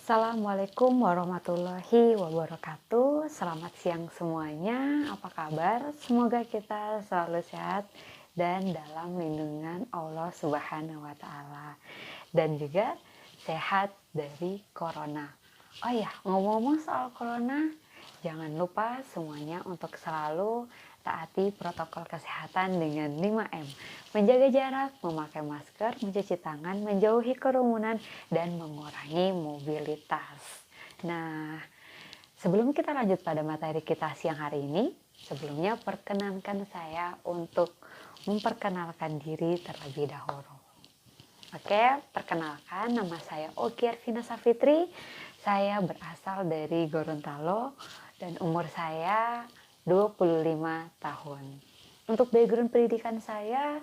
Assalamualaikum warahmatullahi wabarakatuh. Selamat siang semuanya. Apa kabar? Semoga kita selalu sehat dan dalam lindungan Allah Subhanahu wa Ta'ala, dan juga sehat dari corona. Oh ya, ngomong-ngomong soal corona, jangan lupa semuanya untuk selalu taati protokol kesehatan dengan 5M. Menjaga jarak, memakai masker, mencuci tangan, menjauhi kerumunan, dan mengurangi mobilitas. Nah, sebelum kita lanjut pada materi kita siang hari ini, sebelumnya perkenankan saya untuk memperkenalkan diri terlebih dahulu. Oke, perkenalkan, nama saya Oki Arvina Safitri. Saya berasal dari Gorontalo dan umur saya 25 tahun. Untuk background pendidikan saya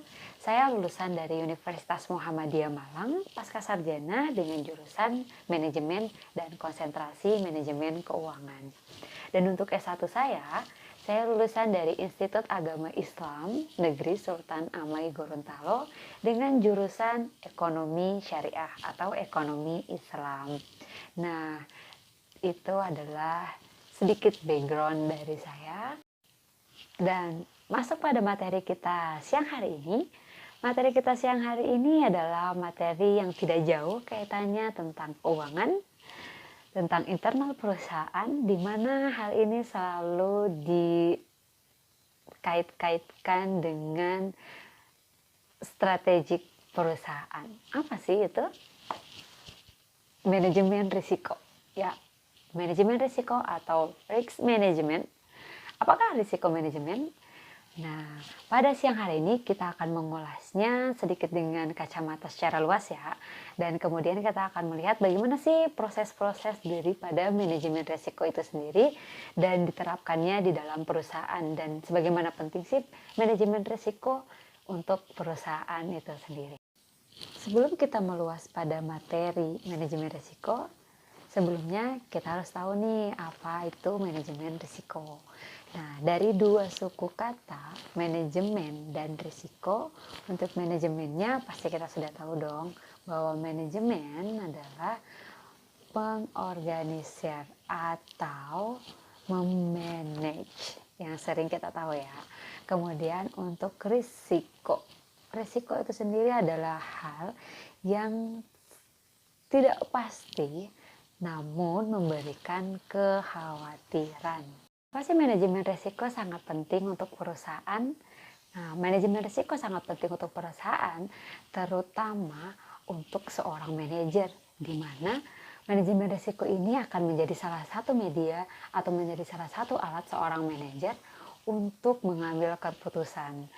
lulusan dari Universitas Muhammadiyah Malang, pasca sarjana dengan jurusan Manajemen dan Konsentrasi Manajemen Keuangan. Dan untuk S1 saya lulusan dari Institut Agama Islam Negeri Sultan Amai Gorontalo dengan jurusan Ekonomi Syariah atau Ekonomi Islam. Nah, itu adalah sedikit background dari saya. Dan masuk pada materi kita siang hari ini. Materi kita siang hari ini adalah materi yang tidak jauh kaitannya tentang keuangan, tentang internal perusahaan, di mana hal ini selalu dikait-kaitkan dengan strategik perusahaan. Apa sih itu? Manajemen risiko. Ya, manajemen risiko atau risk management. Apakah risiko manajemen? Nah, pada siang hari ini kita akan mengulasnya sedikit dengan kacamata secara luas ya. Dan kemudian kita akan melihat bagaimana sih proses-proses daripada manajemen risiko itu sendiri dan diterapkannya di dalam perusahaan, dan sebagaimana penting sih manajemen risiko untuk perusahaan itu sendiri. Sebelum kita meluas pada materi manajemen risiko, sebelumnya kita harus tahu nih apa itu manajemen risiko. Nah, dari dua suku kata, manajemen dan risiko, untuk manajemennya pasti kita sudah tahu dong bahwa manajemen adalah pengorganisir atau memanage yang sering kita tahu ya. Kemudian untuk risiko, risiko itu sendiri adalah hal yang tidak pasti namun memberikan kekhawatiran. Pasti manajemen risiko sangat penting untuk perusahaan. Nah, manajemen risiko sangat penting untuk perusahaan, terutama untuk seorang manajer, di mana manajemen risiko ini akan menjadi salah satu media atau menjadi salah satu alat seorang manajer untuk mengambil keputusan.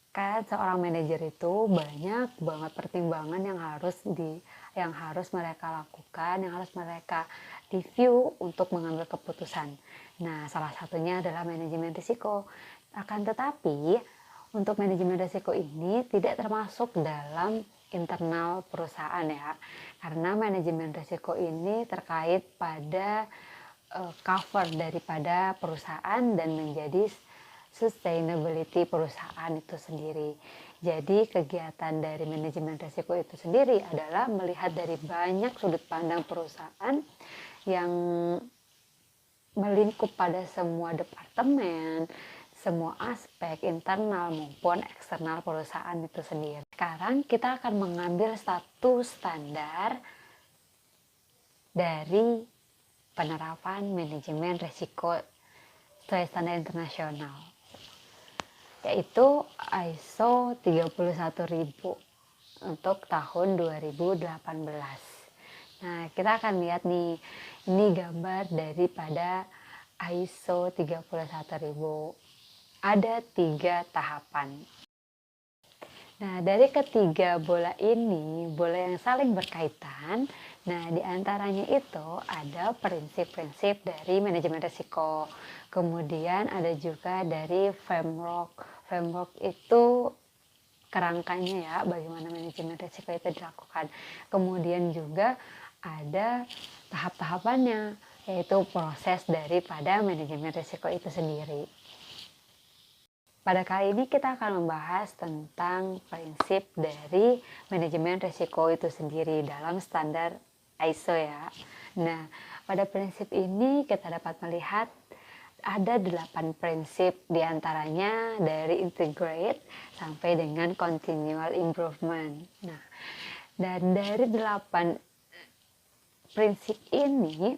Kan seorang manajer itu banyak banget pertimbangan yang harus mereka lakukan, yang harus mereka review untuk mengambil keputusan. Nah, salah satunya adalah manajemen risiko. Akan tetapi, untuk manajemen risiko ini tidak termasuk dalam internal perusahaan ya. Karena manajemen risiko ini terkait pada cover daripada perusahaan dan menjadi sustainability perusahaan itu sendiri. Jadi kegiatan dari manajemen risiko itu sendiri adalah melihat dari banyak sudut pandang perusahaan yang melingkup pada semua departemen, semua aspek internal maupun eksternal perusahaan itu sendiri. Sekarang kita akan mengambil satu standar dari penerapan manajemen risiko sesuai standar internasional, yaitu ISO 31000 untuk tahun 2018. Nah, kita akan lihat nih, ini gambar daripada ISO 31000. Ada 3 tahapan. Nah, dari ketiga bola ini, bola yang saling berkaitan, nah diantaranya itu ada prinsip-prinsip dari manajemen risiko. Kemudian ada juga dari framework. Framework itu kerangkanya ya, bagaimana manajemen risiko itu dilakukan. Kemudian juga ada tahap-tahapannya, yaitu proses daripada manajemen risiko itu sendiri. Pada kali ini kita akan membahas tentang prinsip dari manajemen risiko itu sendiri dalam standar ISO ya. Nah, pada prinsip ini kita dapat melihat ada 8 prinsip diantaranya dari integrate sampai dengan continual improvement. Nah, dan dari 8 prinsip ini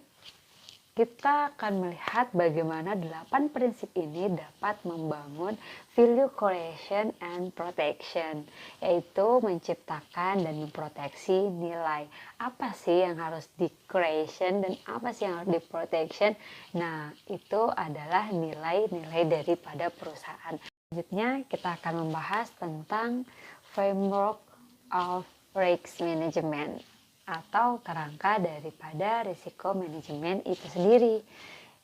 kita akan melihat bagaimana 8 prinsip ini dapat membangun value creation and protection, yaitu menciptakan dan memproteksi nilai. Apa sih yang harus di creation dan apa sih yang harus di protection? Nah, itu adalah nilai-nilai daripada perusahaan. Selanjutnya kita akan membahas tentang framework of risk management atau kerangka daripada risiko manajemen itu sendiri,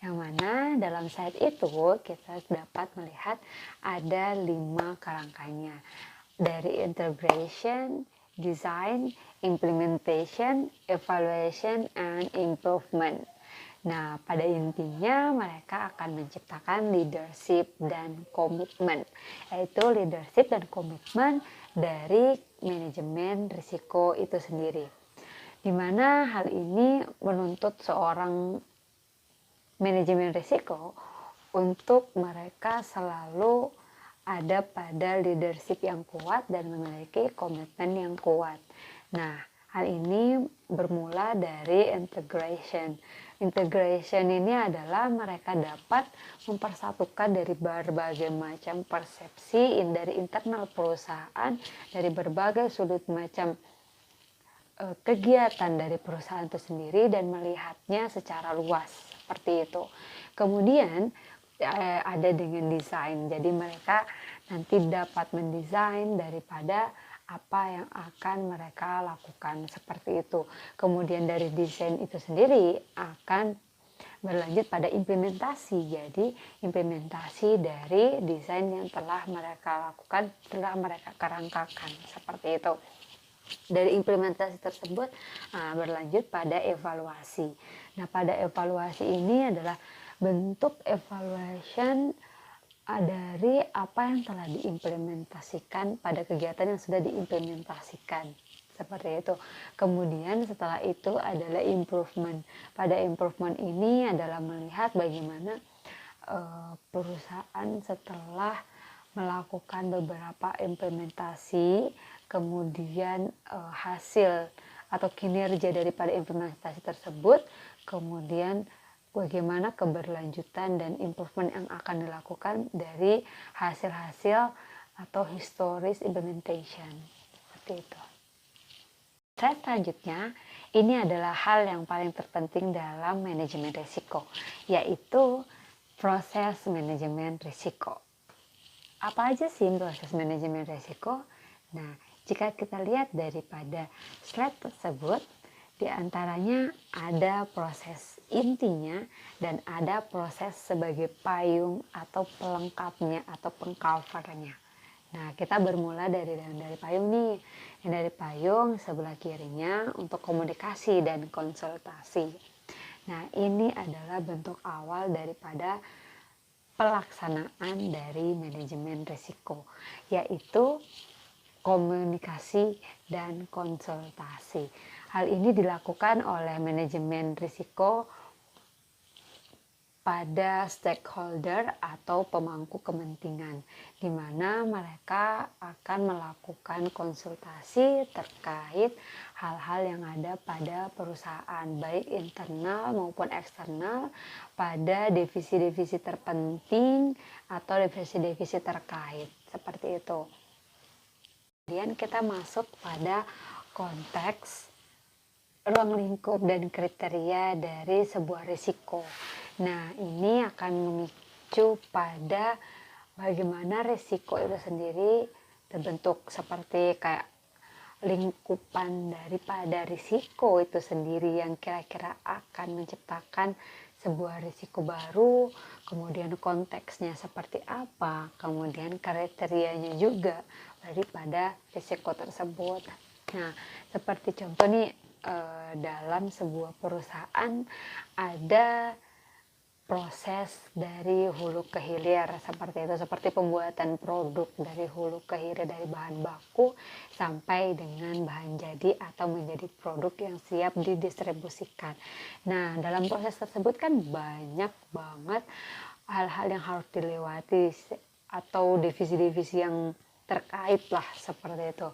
yang mana dalam slide itu kita dapat melihat ada 5 kerangkanya, dari integration, design, implementation, evaluation, and improvement. Nah, pada intinya mereka akan menciptakan leadership dan komitmen, yaitu leadership dan komitmen dari manajemen risiko itu sendiri, di mana hal ini menuntut seorang manajemen risiko untuk mereka selalu ada pada leadership yang kuat dan memiliki komitmen yang kuat. Nah, hal ini bermula dari integration. Integration ini adalah mereka dapat mempersatukan dari berbagai macam persepsi dari internal perusahaan, dari berbagai sudut macam kegiatan dari perusahaan itu sendiri dan melihatnya secara luas seperti itu. Kemudian ada dengan desain, jadi mereka nanti dapat mendesain daripada apa yang akan mereka lakukan seperti itu. Kemudian dari desain itu sendiri akan berlanjut pada implementasi, jadi implementasi dari desain yang telah mereka lakukan, telah mereka kerangkakan seperti itu. Dari implementasi tersebut berlanjut pada evaluasi. Nah, pada evaluasi ini adalah bentuk evaluation dari apa yang telah diimplementasikan pada kegiatan yang sudah diimplementasikan seperti itu. Kemudian setelah itu adalah improvement. Pada improvement ini adalah melihat bagaimana perusahaan setelah melakukan beberapa implementasi, kemudian hasil atau kinerja daripada implementasi tersebut, kemudian bagaimana keberlanjutan dan improvement yang akan dilakukan dari hasil-hasil atau historis implementation seperti itu. Slide selanjutnya, ini adalah hal yang paling terpenting dalam manajemen risiko, yaitu proses manajemen risiko. Apa aja sih proses manajemen risiko? Nah, jika kita lihat daripada slide tersebut, diantaranya ada proses intinya dan ada proses sebagai payung atau pelengkapnya atau pengcovernya. Nah, kita bermula dari payung nih. Yang dari payung sebelah kirinya untuk komunikasi dan konsultasi. Nah, ini adalah bentuk awal daripada pelaksanaan dari manajemen risiko, yaitu komunikasi dan konsultasi. Hal ini dilakukan oleh manajemen risiko pada stakeholder atau pemangku kepentingan, di mana mereka akan melakukan konsultasi terkait hal-hal yang ada pada perusahaan, baik internal maupun eksternal, pada divisi-divisi terpenting atau divisi-divisi terkait, seperti itu. Kemudian kita masuk pada konteks ruang lingkup dan kriteria dari sebuah risiko. Nah, ini akan memicu pada bagaimana risiko itu sendiri terbentuk, seperti kayak lingkupan daripada risiko itu sendiri yang kira-kira akan menciptakan sebuah risiko baru, kemudian konteksnya seperti apa, kemudian kriterianya juga daripada risiko tersebut. Nah, seperti contoh nih, dalam sebuah perusahaan ada proses dari hulu ke hilir seperti itu, seperti pembuatan produk dari hulu ke hilir, dari bahan baku sampai dengan bahan jadi atau menjadi produk yang siap didistribusikan. Nah, dalam proses tersebut kan banyak banget hal-hal yang harus dilewati atau divisi-divisi yang terkait lah seperti itu.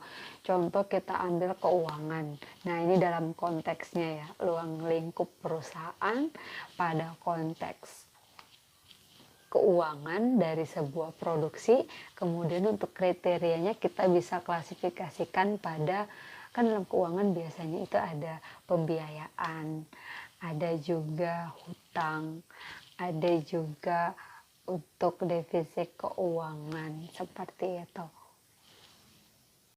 Contoh kita ambil keuangan. Nah, ini dalam konteksnya ya, ruang lingkup perusahaan pada konteks keuangan dari sebuah produksi. Kemudian untuk kriterianya kita bisa klasifikasikan pada, kan dalam keuangan biasanya itu ada pembiayaan, ada juga hutang, ada juga untuk defisit keuangan seperti itu.